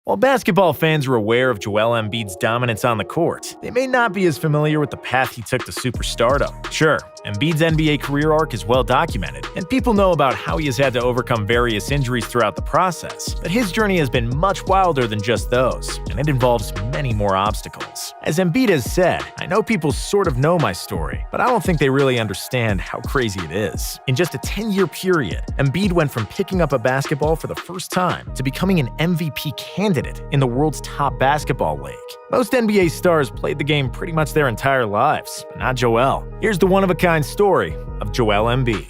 While basketball fans are aware of Joel Embiid's dominance on the court, they may not be as familiar with the path he took to superstardom. Sure, Embiid's NBA career arc is well documented, and people know about how he has had to overcome various injuries throughout the process, but his journey has been much wilder than just those, and it involves many more obstacles. As Embiid has said, "I know people sort of know my story, but I don't think they really understand how crazy it is." In just a 10-year period, Embiid went from picking up a basketball for the first time to becoming an MVP candidate in the world's top basketball league. Most NBA stars played the game pretty much their entire lives, but not Joel. Here's the one-of-a-kind story of Joel Embiid.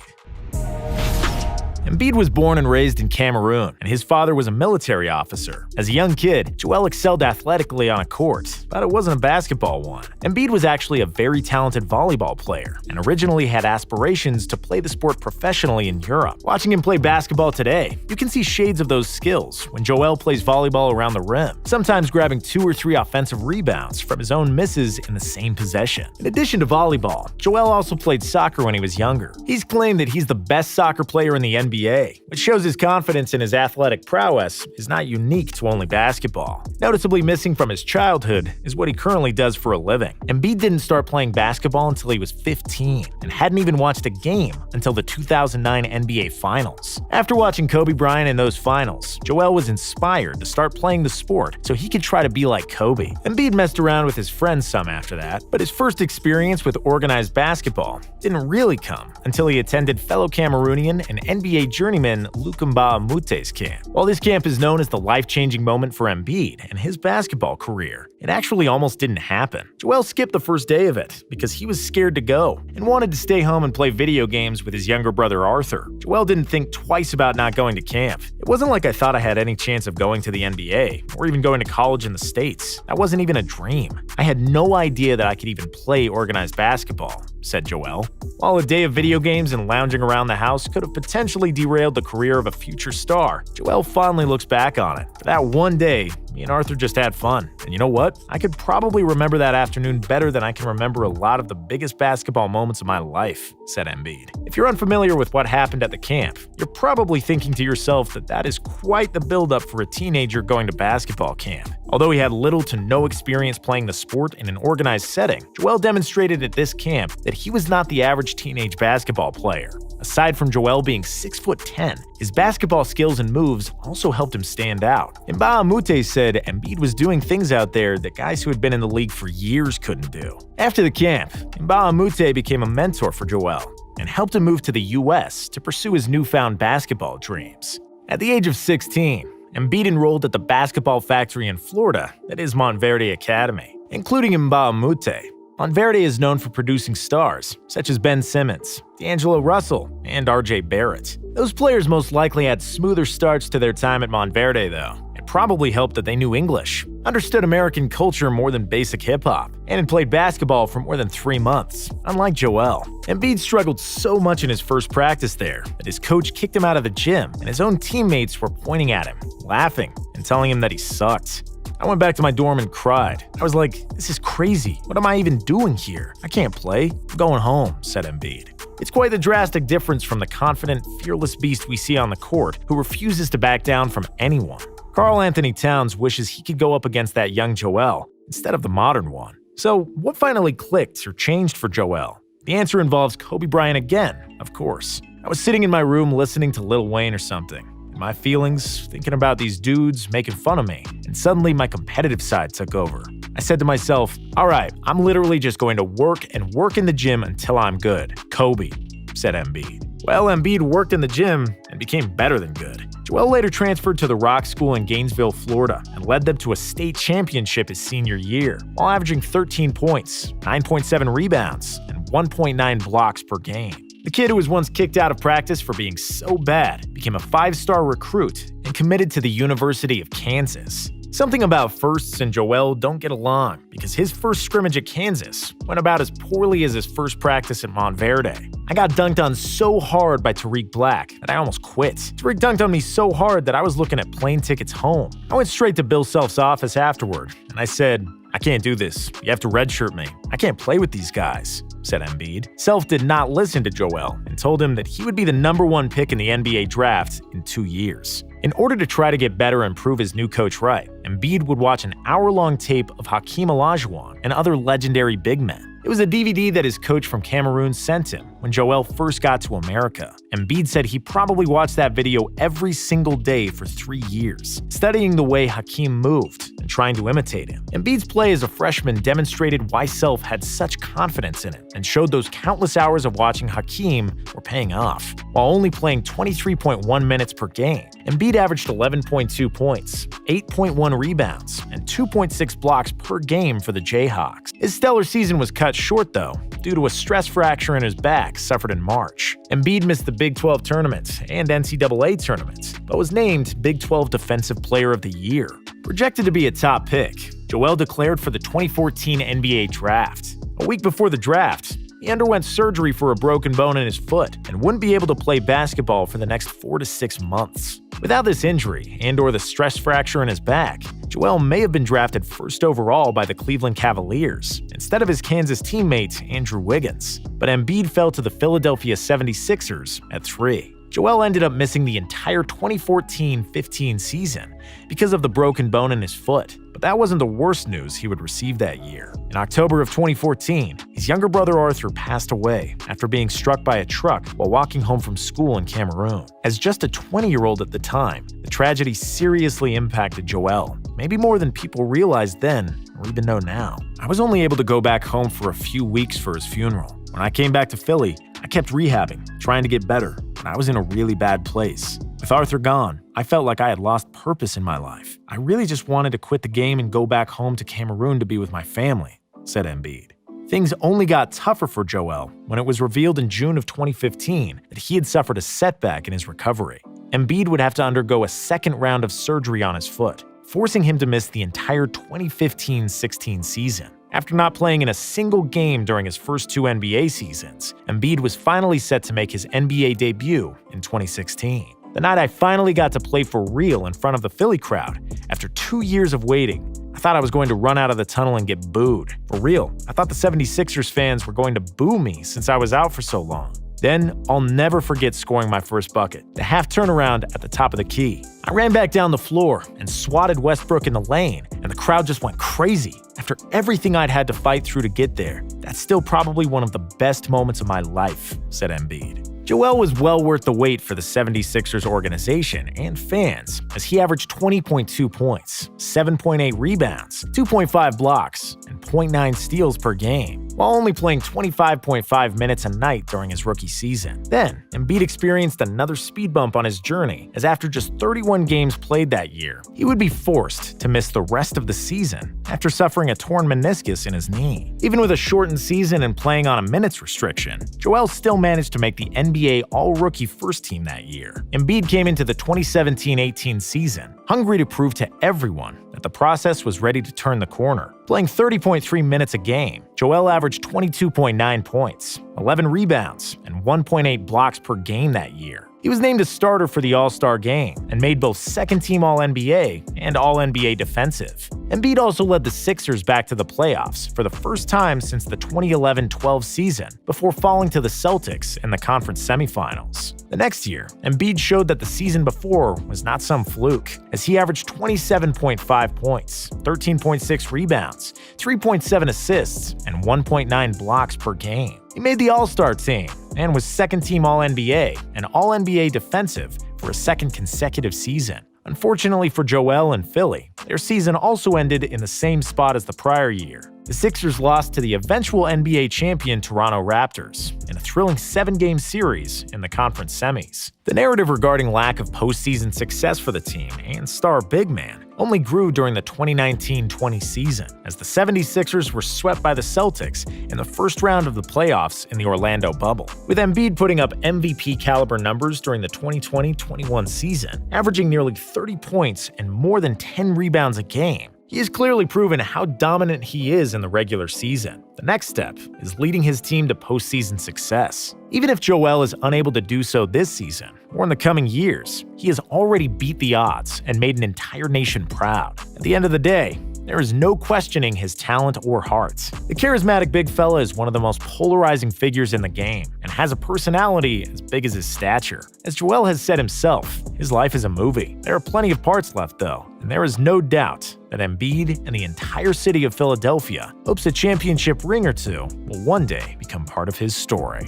Embiid was born and raised in Cameroon, and his father was a military officer. As a young kid, Joel excelled athletically on a court, but it wasn't a basketball one. Embiid was actually a very talented volleyball player, and originally had aspirations to play the sport professionally in Europe. Watching him play basketball today, you can see shades of those skills when Joel plays volleyball around the rim, sometimes grabbing 2 or 3 offensive rebounds from his own misses in the same possession. In addition to volleyball, Joel also played soccer when he was younger. He's claimed that he's the best soccer player in the NBA, which shows his confidence in his athletic prowess is not unique to only basketball. Noticeably missing from his childhood is what he currently does for a living. Embiid didn't start playing basketball until he was 15 and hadn't even watched a game until the 2009 NBA Finals. After watching Kobe Bryant in those finals, Joel was inspired to start playing the sport so he could try to be like Kobe. Embiid messed around with his friends some after that, but his first experience with organized basketball didn't really come until he attended fellow Cameroonian and NBA journeyman Lukumba Amute's camp. While this camp is known as the life-changing moment for Embiid and his basketball career, it actually almost didn't happen. Joel skipped the first day of it because he was scared to go and wanted to stay home and play video games with his younger brother Arthur. Joel didn't think twice about not going to camp. "It wasn't like I thought I had any chance of going to the NBA or even going to college in the States. That wasn't even a dream. I had no idea that I could even play organized basketball," said Joel. While a day of video games and lounging around the house could have potentially derailed the career of a future star, Joel fondly looks back on it. For that one day, me and Arthur just had fun. And you know what? I could probably remember that afternoon better than I can remember a lot of the biggest basketball moments of my life, said Embiid. If you're unfamiliar with what happened at the camp, you're probably thinking to yourself that that is quite the buildup for a teenager going to basketball camp. Although he had little to no experience playing the sport in an organized setting, Joel demonstrated at this camp that he was not the average teenage basketball player. Aside from Joel being 6'10", his basketball skills and moves also helped him stand out. Mba Amute said Embiid was doing things out there that guys who had been in the league for years couldn't do. After the camp, Mba Amute became a mentor for Joel and helped him move to the US to pursue his newfound basketball dreams. At the age of 16, Embiid enrolled at the basketball factory in Florida that is Montverde Academy, including Mba Amute. Montverde is known for producing stars such as Ben Simmons, D'Angelo Russell, and RJ Barrett. Those players most likely had smoother starts to their time at Montverde, though. It probably helped that they knew English, understood American culture more than basic hip-hop, and had played basketball for more than 3 months, unlike Joel. Embiid struggled so much in his first practice there that his coach kicked him out of the gym, and his own teammates were pointing at him, laughing, and telling him that he sucked. "I went back to my dorm and cried. I was like, this is crazy. What am I even doing here? I can't play. I'm going home," said Embiid. It's quite the drastic difference from the confident, fearless beast we see on the court who refuses to back down from anyone. Karl Anthony Towns wishes he could go up against that young Joel instead of the modern one. So, what finally clicked or changed for Joel? The answer involves Kobe Bryant again, of course. I was sitting in my room listening to Lil Wayne or something. My feelings, thinking about these dudes making fun of me, and suddenly my competitive side took over. I said to myself, alright, I'm literally just going to work and work in the gym until I'm good. Kobe, said Embiid. Well, Embiid worked in the gym and became better than good. Joel later transferred to the Rock School in Gainesville, Florida, and led them to a state championship his senior year, while averaging 13 points, 9.7 rebounds, and 1.9 blocks per game. The kid who was once kicked out of practice for being so bad became a 5-star recruit and committed to the University of Kansas. Something about firsts and Joel don't get along because his first scrimmage at Kansas went about as poorly as his first practice at Montverde. I got dunked on so hard by Tariq Black that I almost quit. Tariq dunked on me so hard that I was looking at plane tickets home. I went straight to Bill Self's office afterward, and I said, "I can't do this. You have to redshirt me. I can't play with these guys," said Embiid. Self did not listen to Joel and told him that he would be the #1 pick in the NBA draft in 2 years. In order to try to get better and prove his new coach right, Embiid would watch an hour-long tape of Hakeem Olajuwon and other legendary big men. It was a DVD that his coach from Cameroon sent him when Joel first got to America. Embiid said he probably watched that video every single day for 3 years, studying the way Hakeem moved and trying to imitate him. Embiid's play as a freshman demonstrated why Self had such confidence in him and showed those countless hours of watching Hakeem were paying off. While only playing 23.1 minutes per game, Embiid averaged 11.2 points, 8.1 rebounds, and 2.6 blocks per game for the Jayhawks. His stellar season was cut short, though, due to a stress fracture in his back suffered in March. Embiid missed the Big 12 tournament and NCAA tournament, but was named Big 12 Defensive Player of the Year. Projected to be a top pick, Joel declared for the 2014 NBA Draft. A week before the draft, he underwent surgery for a broken bone in his foot and wouldn't be able to play basketball for the next 4 to 6 months. Without this injury and/or the stress fracture in his back, Joel may have been drafted first overall by the Cleveland Cavaliers instead of his Kansas teammate Andrew Wiggins. But Embiid fell to the Philadelphia 76ers at 3. Joel ended up missing the entire 2014-15 season because of the broken bone in his foot. But that wasn't the worst news he would receive that year. In October of 2014, his younger brother Arthur passed away after being struck by a truck while walking home from school in Cameroon. As just a 20-year-old at the time, the tragedy seriously impacted Joel, maybe more than people realized then or even know now. I was only able to go back home for a few weeks for his funeral. When I came back to Philly, I kept rehabbing, trying to get better, but I was in a really bad place. With Arthur gone, I felt like I had lost purpose in my life. I really just wanted to quit the game and go back home to Cameroon to be with my family, said Embiid. Things only got tougher for Joel when it was revealed in June of 2015 that he had suffered a setback in his recovery. Embiid would have to undergo a second round of surgery on his foot, forcing him to miss the entire 2015-16 season. After not playing in a single game during his first 2 NBA seasons, Embiid was finally set to make his NBA debut in 2016. The night I finally got to play for real in front of the Philly crowd, after 2 years of waiting, I thought I was going to run out of the tunnel and get booed. For real, I thought the 76ers fans were going to boo me since I was out for so long. Then, I'll never forget scoring my first bucket, the half turnaround at the top of the key. I ran back down the floor and swatted Westbrook in the lane, and the crowd just went crazy. After everything I'd had to fight through to get there, that's still probably one of the best moments of my life, said Embiid. Joel was well worth the wait for the 76ers organization and fans, as he averaged 20.2 points, 7.8 rebounds, 2.5 blocks, and 0.9 steals per game, while only playing 25.5 minutes a night during his rookie season. Then, Embiid experienced another speed bump on his journey, as after just 31 games played that year, he would be forced to miss the rest of the season after suffering a torn meniscus in his knee. Even with a shortened season and playing on a minutes restriction, Joel still managed to make the NBA All-Rookie First Team that year. Embiid came into the 2017-18 season hungry to prove to everyone that the process was ready to turn the corner. Playing 30.3 minutes a game, Joel averaged 22.9 points, 11 rebounds, and 1.8 blocks per game that year. He was named a starter for the All-Star game and made both second-team All-NBA and All-NBA defensive. Embiid also led the Sixers back to the playoffs for the first time since the 2011-12 season, before falling to the Celtics in the conference semifinals. The next year, Embiid showed that the season before was not some fluke, as he averaged 27.5 points, 13.6 rebounds, 3.7 assists, and 1.9 blocks per game. He made the All-Star team and was second-team All-NBA and All-NBA defensive for a second consecutive season. Unfortunately for Joel and Philly, their season also ended in the same spot as the prior year. The Sixers lost to the eventual NBA champion Toronto Raptors in a thrilling 7-game series in the conference semis. The narrative regarding lack of postseason success for the team and star big man only grew during the 2019-20 season, as the 76ers were swept by the Celtics in the first round of the playoffs in the Orlando bubble. With Embiid putting up MVP-caliber numbers during the 2020-21 season, averaging nearly 30 points and more than 10 rebounds a game, he has clearly proven how dominant he is in the regular season. The next step is leading his team to postseason success. Even if Joel is unable to do so this season or in the coming years, he has already beat the odds and made an entire nation proud. At the end of the day, there is no questioning his talent or heart. The charismatic big fella is one of the most polarizing figures in the game, and has a personality as big as his stature. As Joel has said himself, his life is a movie. There are plenty of parts left though, and there is no doubt that Embiid and the entire city of Philadelphia hopes a championship ring or two will one day become part of his story.